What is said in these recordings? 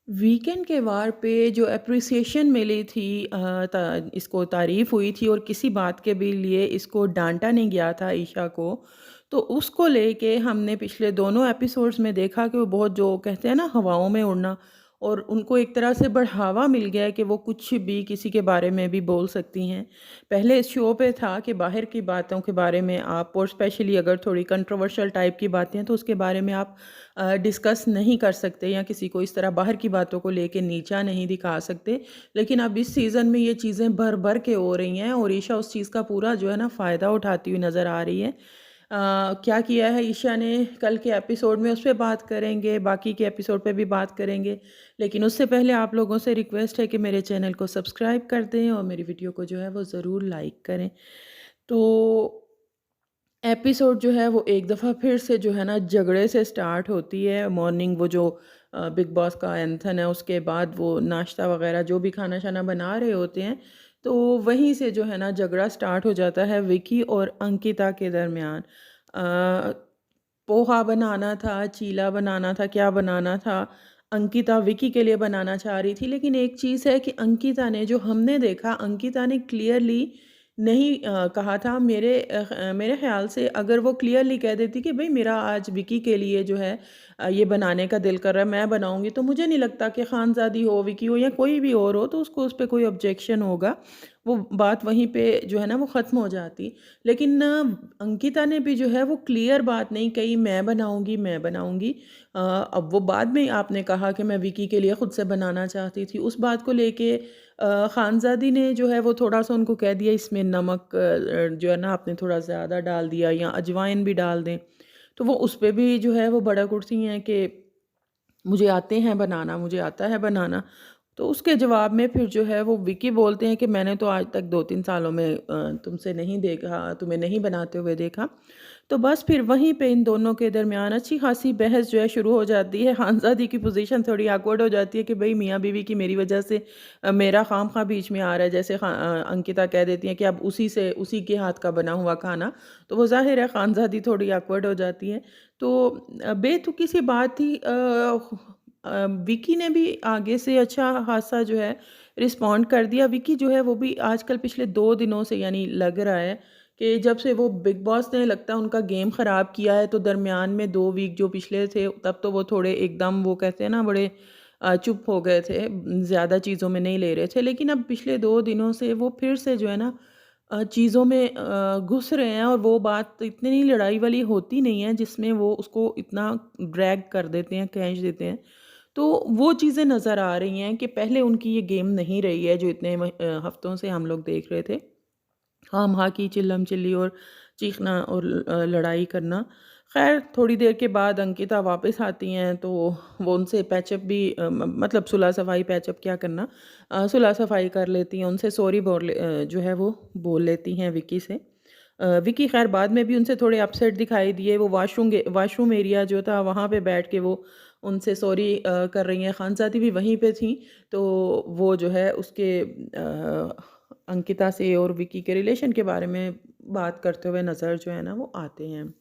Weekend के वार पे जो एप्रिसिएशन मिली थी इसको तारीफ़ हुई थी और किसी बात के भी लिए इसको डांटा नहीं गया था ईशा को। तो उसको लेके हमने पिछले दोनों एपिसोड्स में देखा कि वो बहुत जो कहते हैं ना हवाओं में उड़ना और उनको एक तरह से बढ़ावा मिल गया है कि वो कुछ भी किसी के बारे में भी बोल सकती हैं। पहले इस शो पे था कि बाहर की बातों के बारे में आप और स्पेशली अगर थोड़ी कंट्रोवर्शियल टाइप की बातें हैं तो उसके बारे में आप डिस्कस नहीं कर सकते या किसी को इस तरह बाहर की बातों को लेके नीचा नहीं दिखा सकते। लेकिन अब इस सीज़न में ये चीज़ें भर-भर के हो रही हैं और ईशा उस चीज़ का पूरा जो है ना फ़ायदा उठाती हुई नज़र आ रही है। क्या किया है ईशा ने कल के एपिसोड में उस पे बात करेंगे, बाकी के एपिसोड पे भी बात करेंगे। लेकिन उससे पहले आप लोगों से रिक्वेस्ट है कि मेरे चैनल को सब्सक्राइब कर दें और मेरी वीडियो को जो है वो ज़रूर लाइक करें। तो एपिसोड जो है वो एक दफ़ा फिर से जो है ना झगड़े से स्टार्ट होती है। मॉर्निंग वो जो बिग बॉस का एंथन है उसके बाद वो नाश्ता वगैरह जो भी खाना शाना बना रहे होते हैं, तो वहीं से जो है ना झगड़ा स्टार्ट हो जाता है विकी और अंकिता के दरमियान। पोहा बनाना था, चीला बनाना था, क्या बनाना था, अंकिता विकी के लिए बनाना चाह रही थी। लेकिन एक चीज़ है कि अंकिता ने जो हमने देखा, अंकिता ने क्लियरली नहीं कहा था। मेरे ख़्याल से अगर वो क्लियरली कह देती कि भई मेरा आज विकी के लिए जो है ये बनाने का दिल कर रहा है, मैं बनाऊँगी, तो मुझे नहीं लगता कि खानज़ादी हो, विकी हो या कोई भी और हो तो उसको उस पे कोई ऑब्जेक्शन होगा। वो बात वहीं पे जो है ना वो ख़त्म हो जाती। लेकिन अंकिता ने भी जो है वो क्लियर बात नहीं कही, मैं बनाऊँगी, मैं बनाऊँगी। अब वो बाद में आपने कहा कि मैं विकी के लिए खुद से बनाना चाहती थी। उस बात को लेके खानज़ादी ने जो है वो थोड़ा-सा उनको कह दिया इसमें नमक जो है ना आपने थोड़ा ज़्यादा डाल दिया या अजवाइन भी डाल दें। तो वो उस पे भी जो है वो भड़क उठती हैं कि मुझे आते हैं बनाना, मुझे आता है बनाना। तो उसके जवाब में फिर जो है वो विकी बोलते हैं कि मैंने तो आज तक 2-3 सालों में तुमसे नहीं देखा, तुम्हें नहीं बनाते हुए देखा। तो बस फिर वहीं पे इन दोनों के दरमियान अच्छी खासी बहस जो है शुरू हो जाती है। खानज़ादी की पोज़ीशन थोड़ी ऑकवर्ड हो जाती है कि भई मियाँ-बीवी की मेरी वज़ह से मेरा ख़ामख़ा बीच में आ रहा है। जैसे अंकिता कह देती हैं कि अब उसी के हाथ का बना हुआ खाना। तो वो ज़ाहिर है खानज़ादी थोड़ी ऑकवर्ड हो जाती है। तो बेतुकी सी बात थी। विकी ने भी आगे से अच्छा ख़ासा जो है रिस्पॉन्ड कर दिया। विकी जो है वो भी आजकल पिछले 2 दिनों से यानी लग रहा है कि जब से वो बिग बॉस ने लगता है उनका गेम ख़राब किया है, तो दरमियान में 2 वीक जो पिछले थे तब तो वो थोड़े एकदम वो कहते हैं ना बड़े चुप हो गए थे, ज़्यादा चीज़ों में नहीं ले रहे थे। लेकिन अब पिछले 2 दिनों से वो फिर से जो है ना चीज़ों में घुस रहे हैं और वो बात इतनी लड़ाई वाली होती नहीं है जिसमें वो उसको इतना ड्रैग कर देते हैं, खींच देते हैं। तो वो चीज़ें नज़र आ रही हैं कि पहले उनकी ये गेम नहीं रही है जो इतने हफ्तों से हम लोग देख रहे थे। हाँ-हाँ की चिल्लम-चिल्ली और चीखना और लड़ाई करना। ख़ैर थोड़ी देर के बाद अंकिता वापस आती हैं तो वो उनसे पैचअप भी मतलब सुलह-सफ़ाई पैचअप क्या करना, सुलह-सफ़ाई कर लेती हैं, उनसे सॉरी जो है वो बोल लेती हैं विकी से। विकी ख़ैर बाद में भी उनसे थोड़े अपसेट दिखाई दिए, वो वॉशरूम एरिया जो था वहाँ पे बैठ के वो उनसे सॉरी कर रही हैं, खानज़ादी भी वहीं पे थीं। तो वो जो है उसके अंकिता से और विकी के रिलेशन के बारे में बात करते हुए नज़र जो है ना वो आते हैं।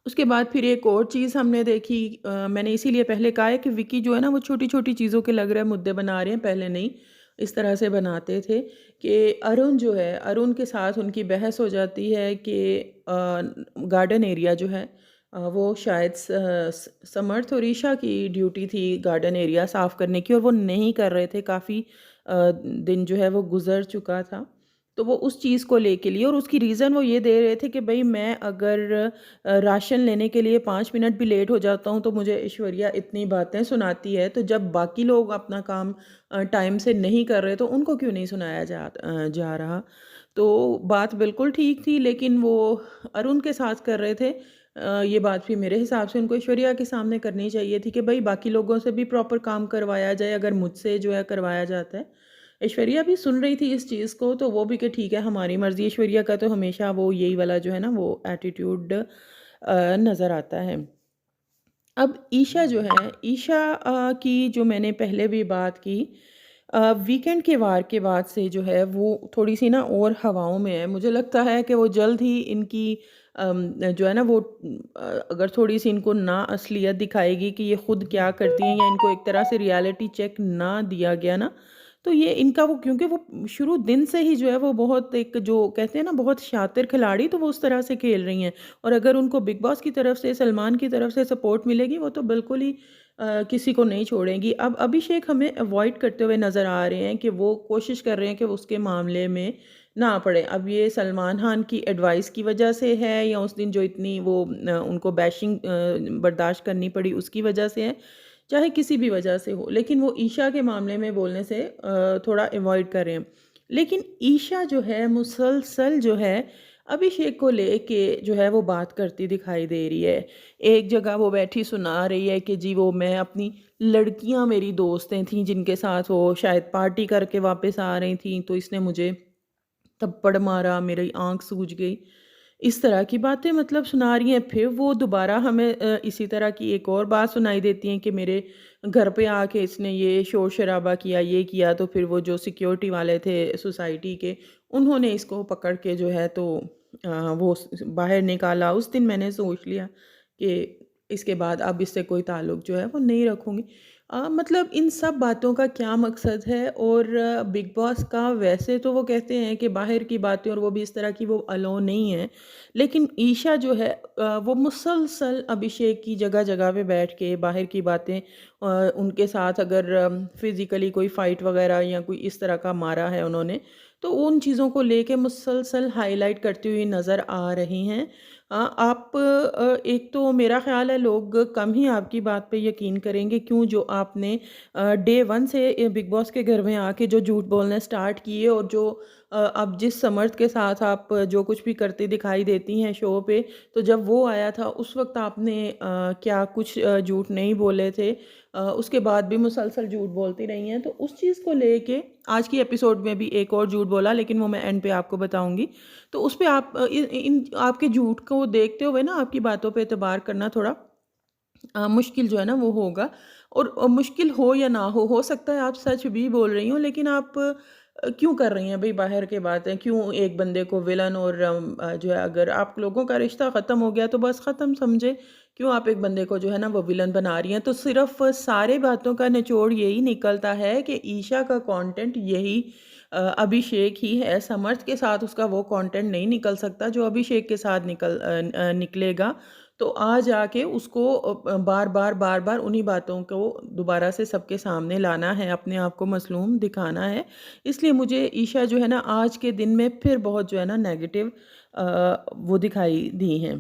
उसके बाद फिर एक और चीज़ हमने देखी। मैंने इसीलिए पहले कहा है कि विकी जो है ना वो छोटी-छोटी चीज़ों के लग रहा है मुद्दे बना रहे हैं, पहले नहीं इस तरह से बनाते थे कि अरुण जो है, अरुण के साथ उनकी बहस हो जाती है कि गार्डन एरिया जो है वो शायद समर्थ और ईशा की ड्यूटी थी गार्डन एरिया साफ़ करने की और वो नहीं कर रहे थे, काफ़ी दिन जो है वो गुज़र चुका था। तो वो उस चीज़ को लेके लिए और उसकी रीज़न वो ये दे रहे थे कि भई मैं अगर राशन लेने के लिए 5 मिनट भी लेट हो जाता हूँ तो मुझे ऐश्वर्या इतनी बातें सुनाती है, तो जब बाकी लोग अपना काम टाइम से नहीं कर रहे तो उनको क्यों नहीं सुनाया जा रहा। तो बात बिल्कुल ठीक थी लेकिन वो अरुण के साथ कर रहे थे। ये बात भी मेरे हिसाब से उनको ऐश्वर्या के सामने करनी चाहिए थी कि भई बाकी लोगों से भी प्रॉपर काम करवाया जाए, अगर मुझसे जो है करवाया जाता है। ऐश्वर्या भी सुन रही थी इस चीज़ को, तो वो भी कि ठीक है हमारी मर्ज़ी। ऐश्वर्या का तो हमेशा वो यही वाला जो है ना वो एटीट्यूड नज़र आता है। अब ईशा जो है, ईशा की जो मैंने पहले भी बात की, वीकेंड के वार के बाद से जो है वो थोड़ी-सी ना और हवाओं में है। मुझे लगता है कि वो जल्द ही इनकी जो है ना वो अगर थोड़ी-सी इनको ना असलियत दिखाएगी कि ये खुद क्या करती हैं या इनको एक तरह से रियलिटी चेक ना दिया गया ना, तो ये इनका वो क्योंकि वो शुरू दिन से ही जो है वो बहुत एक जो कहते हैं ना बहुत शातिर खिलाड़ी तो वो उस तरह से खेल रही हैं। और अगर उनको बिग बॉस की तरफ से, सलमान की तरफ से सपोर्ट मिलेगी वो तो बिल्कुल ही किसी को नहीं छोड़ेंगी। अब अभिषेक हमें अवॉइड करते हुए नज़र आ रहे हैं कि वो कोशिश कर रहे हैं कि वो उसके मामले में ना पड़े। अब ये सलमान खान की एडवाइस की वजह से है या उस दिन जो इतनी वो उनको बैशिंग बर्दाश्त करनी पड़ी उसकी वजह से है, चाहे किसी भी वजह से हो। लेकिन वो ईशा के मामले में बोलने से थोड़ा अवॉइड कर रहे हैं। लेकिन ईशा जो है मुसलसल जो है अभिषेक को लेके जो है वो बात करती दिखाई दे रही है। एक जगह वो बैठी सुना रही है कि जी वो मैं अपनी लड़कियां मेरी दोस्तें थीं जिनके साथ वो शायद पार्टी करके वापस आ रही थीं तो इसने मुझे थप्पड़ मारा, मेरी आँख सूज गई। इस तरह की बातें मतलब सुना रही हैं। फिर वो दोबारा हमें इसी तरह की एक और बात सुनाई देती है कि मेरे घर पे आके इसने ये शोर-शराबा किया, ये किया। तो फिर वो जो सिक्योरिटी वाले थे सोसाइटी के, उन्होंने इसको पकड़ के जो है तो वो बाहर निकाला। उस दिन मैंने सोच लिया कि इसके बाद अब इससे कोई ताल्लुक जो है वो नहीं रखूँगी। मतलब इन सब बातों का क्या मकसद है और बिग बॉस का वैसे तो वो कहते हैं कि बाहर की बातें और वो भी इस तरह की वो अलाउ नहीं है। लेकिन ईशा जो है वो मुसलसल अभिषेक की जगह-जगह पे बैठ के बाहर की बातें उनके साथ अगर फिज़िकली कोई फ़ाइट वग़ैरह या कोई इस तरह का मारा है उन्होंने, तो उन चीज़ों को लेके मुसलसल हाइलाइट करती हुई नज़र आ रही हैं। आप एक तो मेरा ख़्याल है लोग कम ही आपकी बात पे यकीन करेंगे क्यों जो आपने डे 1 से बिग बॉस के घर में आके जो झूठ बोलने स्टार्ट किए और जो अब जिस समर्थ के साथ आप जो कुछ भी करती दिखाई देती हैं शो पे, तो जब वो आया था उस वक़्त आपने क्या कुछ झूठ नहीं बोले थे। उसके बाद भी मुसलसल झूठ बोलती रही हैं, तो उस चीज़ को लेके आज की एपिसोड में भी एक और झूठ बोला लेकिन वो मैं एंड पे आपको बताऊँगी। तो उसपे आप इन आपके झूठ को देखते हुए ना आपकी बातों पे एतबार करना थोड़ा मुश्किल जो है ना वो होगा। और मुश्किल हो या ना हो सकता है आप सच भी बोल रही हो लेकिन आप क्यों कर रही हैं भई बाहर की बातें? क्यों एक बंदे को विलन और जो है अगर आप लोगों का रिश्ता ख़त्म हो गया तो बस ख़त्म समझे, क्यों आप एक बंदे को जो है ना वो विलन बना रही हैं? तो सिर्फ़ सारे बातों का निचोड़ यही निकलता है कि ईशा का कंटेंट यही अभिषेक ही है, समर्थ के साथ उसका वो कंटेंट नहीं निकल सकता जो अभिषेक के साथ निकलेगा। तो आ जाके उसको बार-बार, बार-बार उन्हीं बातों को दोबारा से सबके सामने लाना है, अपने आप को मज़लूम दिखाना है। इसलिए मुझे ईशा जो है ना आज के दिन में फिर बहुत जो है ना नेगेटिव वो दिखाई दी हैं।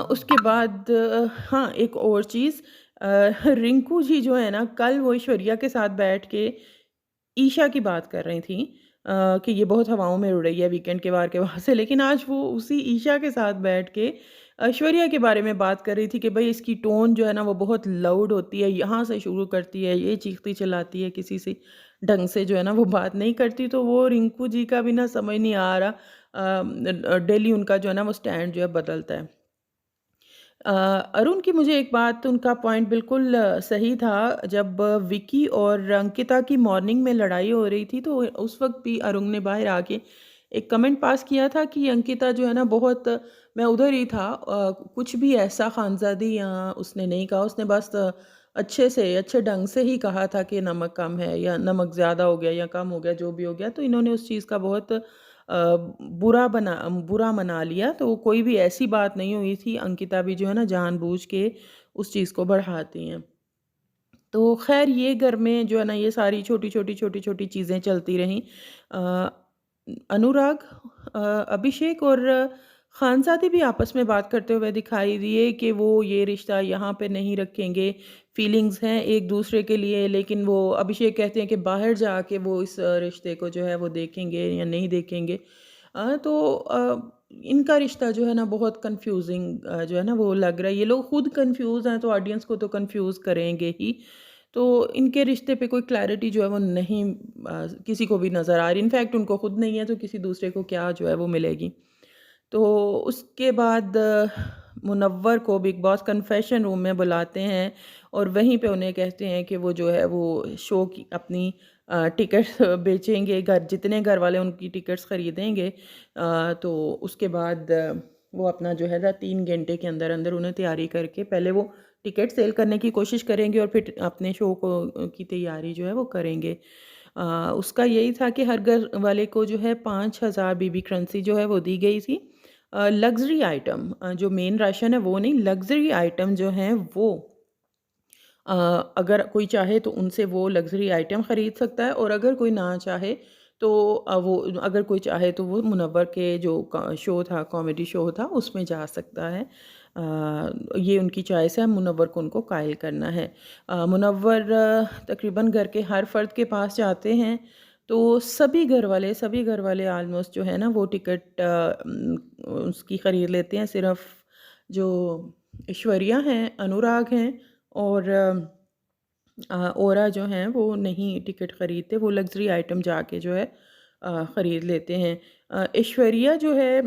उसके बाद हाँ, एक और चीज़ रिंकू जी जो है ना कल वो ऐश्वर्या के साथ बैठ के ईशा की बात कर रही थीं कि ये बहुत हवाओं में उड़ रही है वीकेंड के वार के वहाँ से। लेकिन आज वो उसी ईशा के साथ बैठ के ऐश्वर्या के बारे में बात कर रही थी कि भई इसकी टोन जो है ना वो बहुत लाउड होती है, यहाँ से शुरू करती है, ये चीखती चिल्लाती है, किसी से ढंग से जो है ना वो बात नहीं करती। तो वो रिंकू जी का भी ना समझ नहीं आ रहा डेली उनका जो है ना वो स्टैंड जो है बदलता है। अ, अरुण की मुझे एक बात उनका पॉइंट बिल्कुल सही था जब विकी और अंकिता की मॉर्निंग में लड़ाई हो रही थी तो उस वक़्त भी अरुण ने बाहर आके एक कमेंट पास किया था कि अंकिता जो है ना बहुत मैं उधर ही था कुछ भी ऐसा खानज़ादी उसने नहीं कहा उसने बस अच्छे से अच्छे ढंग से ही कहा था कि नमक कम है या नमक ज़्यादा हो गया या कम हो गया जो भी हो गया तो इन्होंने उस चीज़ का बहुत बुरा मना लिया, तो कोई भी ऐसी बात नहीं हुई थी, अंकिता भी जो है ना जानबूझ के उस चीज़ को बढ़ाती हैं। तो ख़ैर ये घर में जो है ना ये सारी छोटी-छोटी, छोटी-छोटी चीज़ें चलती रहीं। अ, अनुराग अभिषेक और खानज़ादी भी आपस में बात करते हुए दिखाई दिए कि वो ये रिश्ता यहाँ पे नहीं रखेंगे। फीलिंग्स हैं एक-दूसरे के लिए लेकिन वो अभिषेक कहते हैं कि बाहर जाके वो इस रिश्ते को जो है वो देखेंगे या नहीं देखेंगे। इनका रिश्ता जो है ना बहुत कन्फ्यूज़िंग जो है ना वो लग रहा है। ये लोग खुद कन्फ्यूज़ हैं तो ऑडियंस को तो कन्फ्यूज़ करेंगे ही। तो इनके रिश्ते पे कोई क्लैरिटी जो है वो नहीं किसी को भी नज़र आ रही। इनफैक्ट उनको खुद नहीं है तो किसी दूसरे को क्या जो है वो मिलेगी। तो उसके बाद मुनव्वर को बिग बॉस कन्फेशन रूम में बुलाते हैं और वहीं पे उन्हें कहते हैं कि वो जो है वो शो की अपनी टिकट्स बेचेंगे, घर जितने घर वाले उनकी टिकट्स ख़रीदेंगे, तो उसके बाद वो अपना जो है ना 3 घंटे के अंदर अंदर उन्हें तैयारी करके पहले वो टिकट सेल करने की कोशिश करेंगे और फिर अपने शो को की तैयारी जो है वो करेंगे। उसका यही था कि हर घर वाले को जो है 5,000 बीबी करेंसी जो है वो दी गई थी। लग्ज़री आइटम, जो मेन राशन है वो नहीं, लग्ज़री आइटम जो हैं वो अ, अगर कोई चाहे तो उनसे वो लग्ज़री आइटम ख़रीद सकता है, और अगर कोई ना चाहे तो वो अगर कोई चाहे तो वो मुनव्वर के जो शो था, कॉमेडी शो था, उसमें जा सकता है। ये उनकी चॉइस है, मुनव्वर को उनको कायल करना है। मुनव्वर तकरीबन घर के हर फ़र्द के पास जाते हैं, तो सभी घर वाले ऑलमोस्ट जो है ना वो टिकट उसकी ख़रीद लेते हैं। सिर्फ़ जो ऐश्वर्या हैं, अनुराग हैं और औरा जो हैं वो नहीं टिकट ख़रीदते, वो लग्ज़री आइटम जाके जो है ख़रीद लेते हैं। ऐश्वर्या जो है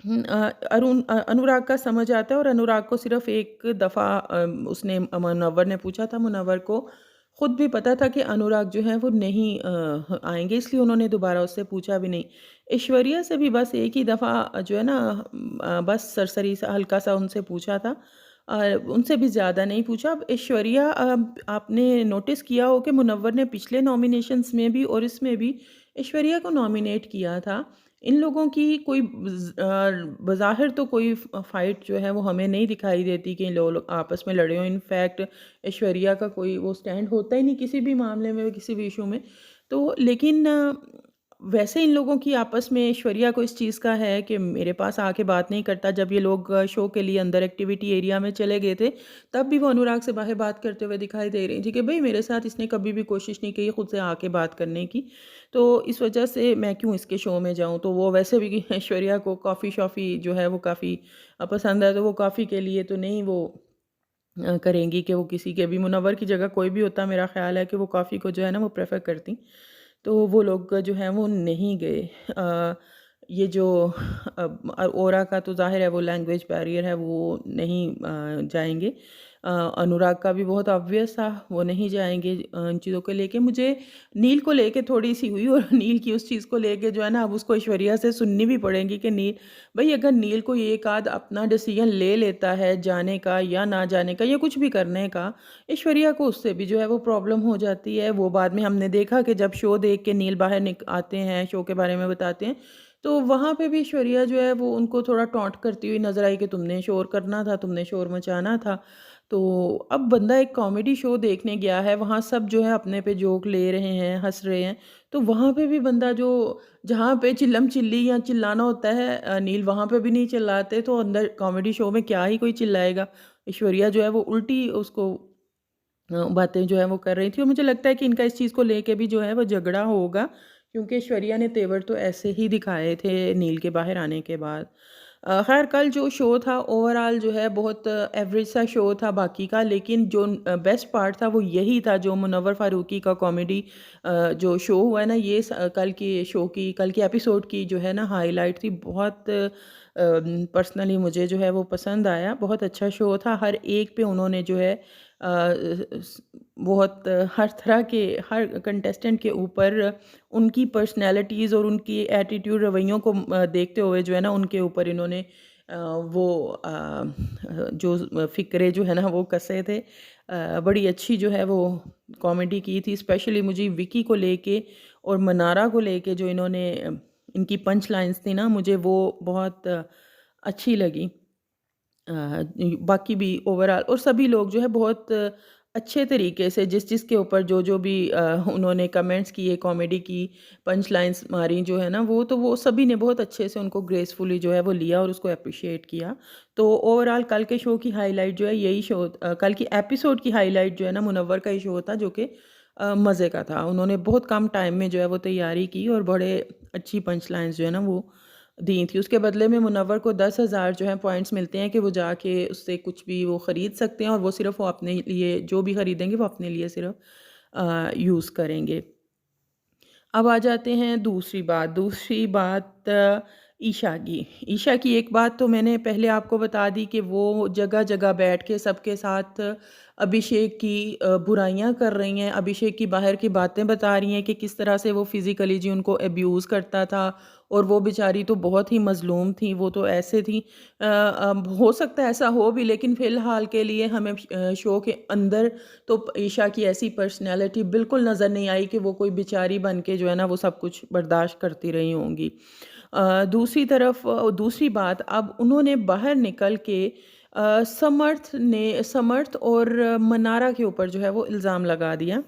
अनुराग का समझ आता है, और अनुराग को सिर्फ़ एक दफ़ा उसने मुनव्वर ने पूछा था, मुनव्वर को खुद भी पता था कि अनुराग जो है वो नहीं आएँगे, इसलिए उन्होंने दोबारा उससे पूछा भी नहीं। ऐश्वर्या से भी बस एक ही दफ़ा जो है ना बस सरसरी सा हल्का-सा उनसे पूछा था। उनसे भी ज़्यादा नहीं पूछा। अब ऐश्वर्या, आपने नोटिस किया हो कि मुनव्वर ने पिछले नॉमिनेशंस में भी और इसमें भी ऐश्वर्या को नॉमिनेट किया था। इन लोगों की कोई बज़ाहिर तो कोई फ़ाइट जो है वो हमें नहीं दिखाई देती कि इन लोग आपस में लड़े हों। इनफैक्ट ऐश्वर्या का कोई वो स्टैंड होता ही नहीं किसी भी मामले में, किसी भी इश्यू में। तो लेकिन वैसे इन लोगों की आपस में, ऐश्वर्या को इस चीज़ का है कि मेरे पास आके बात नहीं करता। जब ये लोग शो के लिए अंदर एक्टिविटी एरिया में चले गए थे, तब भी वो अनुराग से बाहर बात करते हुए दिखाई दे रही थी कि भई मेरे साथ इसने कभी भी कोशिश नहीं की खुद से आके बात करने की। तो इस वजह से मैं क्यों इसके शो में जाऊँ? तो वो वैसे भी ऐश्वर्या को कॉफ़ी-शॉफ़ी जो है वो काफ़ी पसंद है, तो वो कॉफ़ी के लिए तो नहीं वो करेंगी कि वो किसी के भी, मुनव्वर की जगह कोई भी होता, मेरा ख़्याल है कि वो कॉफ़ी को जो है ना वो प्रेफ़र करती। तो वो लोग जो हैं वो नहीं गए। ये जो ओरा का तो ज़ाहिर है वो लैंग्वेज बैरियर है, वो नहीं जाएँगे। अनुराग का भी बहुत ऑब्वियस था, वो नहीं जाएँगे। इन चीज़ों को लेके मुझे नील को लेके थोड़ी-सी हुई, और नील की उस चीज़ को लेके जो है ना अब उसको ऐश्वर्या से सुननी भी पड़ेगी कि नील, भई अगर नील कोई एक आध अपना डिसीज़न ले लेता है जाने का या ना जाने का या कुछ भी करने का, ऐश्वर्या को उससे भी जो है वो प्रॉब्लम हो जाती है। वो बाद में हमने देखा कि जब शो देख के नील बाहर आते हैं, शो के बारे में बताते हैं, तो वहाँ पे भी ऐश्वर्या जो है वो उनको थोड़ा टॉन्ट करती हुई नज़र आई कि तुमने शोर करना था, तुमने शोर मचाना था। तो अब बंदा एक कॉमेडी शो देखने गया है, वहाँ सब जो है अपने पे जोक ले रहे हैं, हँस रहे हैं, तो वहाँ पे भी बंदा जो, जहाँ पे चिल्लम-चिल्ली या चिल्लाना होता है, नील वहाँ पे भी नहीं चिल्लाते, तो अंदर कॉमेडी शो में क्या ही कोई चिल्लाएगा। ऐश्वर्या जो है वो उल्टी उसको बातें जो है वो कर रही थी, और मुझे लगता है कि इनका इस चीज़ को लेके भी जो है वो झगड़ा होगा, क्योंकि ऐश्वर्या ने तेवर तो ऐसे ही दिखाए थे नील के बाहर आने के बाद। ख़ैर कल जो शो था ओवरऑल जो है बहुत एवरेज सा शो था बाकी का, लेकिन जो बेस्ट पार्ट था वो यही था, जो मुनव्वर फ़ारूकी का कॉमेडी जो शो हुआ है ना, ये कल की शो की, कल के एपिसोड की जो है ना हाइलाइट थी। बहुत पर्सनली मुझे जो है वो पसंद आया, बहुत अच्छा शो था। हर एक पे उन्होंने जो है बहुत हर तरह के, हर कंटेस्टेंट के ऊपर उनकी पर्सनैलिटीज़ और उनकी एटीट्यूड, रवैयों को देखते हुए जो है ना उनके ऊपर इन्होंने वो जो फ़िक्रे जो है ना वो कसे थे। बड़ी अच्छी जो है वो कॉमेडी की थी। स्पेशली मुझे विकी को लेके और मनारा को लेके जो इन्होंने इनकी पंच लाइन्स थी ना, मुझे वो बहुत अच्छी लगी। बाकी भी ओवरऑल और सभी लोग जो है बहुत अच्छे तरीके से जिस के ऊपर जो भी उन्होंने कमेंट्स किए, कॉमेडी की, पंच लाइन्स मारी जो है ना, वो सभी ने बहुत अच्छे से उनको ग्रेसफुली जो है वो लिया और उसको एप्रिशिएट किया। तो ओवरऑल कल के शो की हाइलाइट जो है यही शो, कल की एपिसोड की हाइलाइट जो है ना मुनव्वर का ही शो था, जो कि मज़े का था। उन्होंने बहुत कम टाइम में जो है वो तैयारी की और बड़े अच्छी पंच लाइन्स जो है ना वो दी थी। उसके बदले में मुनव्वर को 10,000 जो है पॉइंट्स मिलते हैं कि वो जाके उससे कुछ भी वो ख़रीद सकते हैं, और वो सिर्फ़ वो अपने लिए जो भी ख़रीदेंगे वो अपने लिए सिर्फ़ यूज़ करेंगे। अब आ जाते हैं दूसरी बात। दूसरी बात ईशा की एक बात तो मैंने पहले आपको बता दी कि वो जगह-जगह बैठ के सबके साथ अभिषेक की बुराइयाँ कर रही हैं, अभिषेक की बाहर की बातें बता रही हैं कि किस तरह से वो फ़िज़िकली जी उनको अब्यूज़ करता था और वो बेचारी तो बहुत ही मज़लूम थी, वो तो ऐसे थी। हो सकता है ऐसा हो भी, लेकिन फ़िलहाल के लिए हमें शो के अंदर तो ईशा की ऐसी पर्सनैलिटी बिल्कुल नज़र नहीं आई कि वो कोई बेचारी बन के जो है ना वो सब कुछ बर्दाश्त करती रही होंगी। दूसरी तरफ दूसरी बात, अब उन्होंने बाहर निकल के समर्थ और मनारा के ऊपर जो है वो इल्ज़ाम लगा दिया।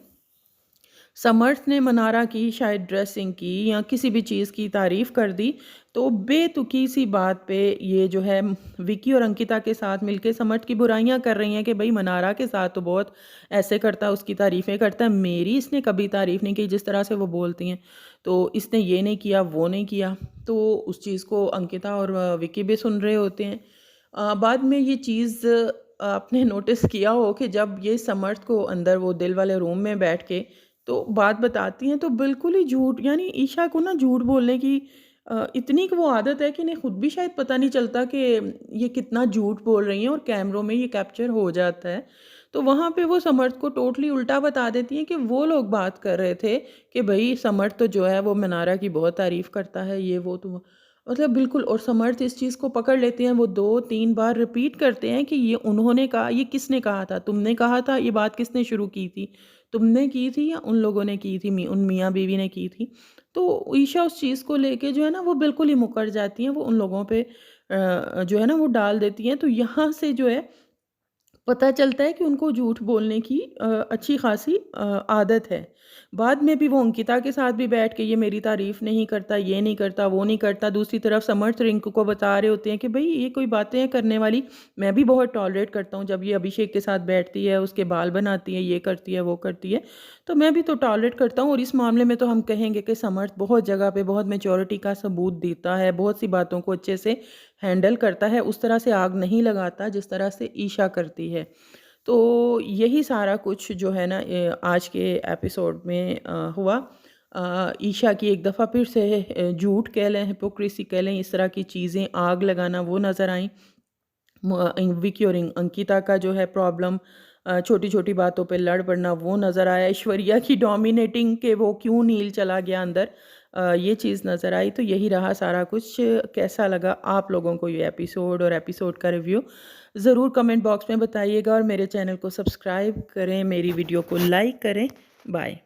समर्थ ने मनारा की शायद ड्रेसिंग की या किसी भी चीज़ की तारीफ़ कर दी, तो बेतुकी सी बात पे ये जो है विकी और अंकिता के साथ मिलके समर्थ की बुराइयां कर रही हैं कि भाई मनारा के साथ तो बहुत ऐसे करता है, उसकी तारीफ़ें करता है, मेरी इसने कभी तारीफ़ नहीं की जिस तरह से वो बोलती हैं। तो इसने ये नहीं किया, वो नहीं किया। तो उस चीज़ को अंकिता और विकी भी सुन रहे होते हैं। बाद में ये चीज़ आपने नोटिस किया हो कि जब ये समर्थ को अंदर वो दिल वाले रूम में बैठ के तो बात बताती हैं तो बिल्कुल ही झूठ, यानी ईशा को ना झूठ बोलने की इतनी कि वो आदत है कि इन्हें खुद भी शायद पता नहीं चलता कि ये कितना झूठ बोल रही हैं और कैमरों में ये कैप्चर हो जाता है। तो वहाँ पे वो समर्थ को टोटली उल्टा बता देती हैं कि वो लोग बात कर रहे थे कि भई समर्थ तो जो है वो मनारा की बहुत तारीफ़ करता है, ये वो तो मतलब बिल्कुल। और समर्थ इस चीज़ को पकड़ लेते हैं, वो 2-3 बार रिपीट करते हैं कि ये उन्होंने कहा, ये किसने कहा था? तुमने कहा था, ये बात किसने शुरू की थी? तुमने की थी या उन लोगों ने की थी, उन मियाँ-बीवी ने की थी? तो ईशा उस चीज़ को लेके जो है ना वो बिल्कुल ही मुकर जाती हैं, वो उन लोगों पे जो है ना वो डाल देती हैं। तो यहाँ से जो है पता चलता है कि उनको झूठ बोलने की अच्छी खासी आदत है। बाद में भी वो अंकिता के साथ भी बैठ के ये मेरी तारीफ़ नहीं करता, ये नहीं करता, वो नहीं करता। दूसरी तरफ समर्थ रिंकू को बता रहे होते हैं कि भई ये कोई बातें हैं करने वाली, मैं भी बहुत टॉलरेट करता हूँ जब ये अभिषेक के साथ बैठती है, उसके बाल बनाती है, ये करती है, वो करती है, तो मैं भी तो टॉलरेट करता हूँ। और इस मामले में तो हम कहेंगे कि समर्थ बहुत जगह पे बहुत मैच्योरिटी का सबूत देता है, बहुत सी बातों को अच्छे से हैंडल करता है, उस तरह से आग नहीं लगाता जिस तरह से ईशा करती है। तो यही सारा कुछ जो है ना आज के एपिसोड में हुआ। ईशा की एक दफ़ा फिर से झूठ कह लें, हिपोक्रेसी कह लें, इस तरह की चीज़ें आग लगाना वो नज़र आईं। विकी और अंकिता का जो है प्रॉब्लम, छोटी-छोटी बातों पे लड़ पड़ना वो नज़र आया। ऐश्वर्या की डोमिनेटिंग के वो क्यों नील चला गया अंदर, ये चीज़ नज़र आई। तो यही रहा सारा कुछ। कैसा लगा आप लोगों को ये एपिसोड और एपिसोड का रिव्यू? ज़रूर कमेंट बॉक्स में बताइएगा और मेरे चैनल को सब्सक्राइब करें, मेरी वीडियो को लाइक करें। बाय।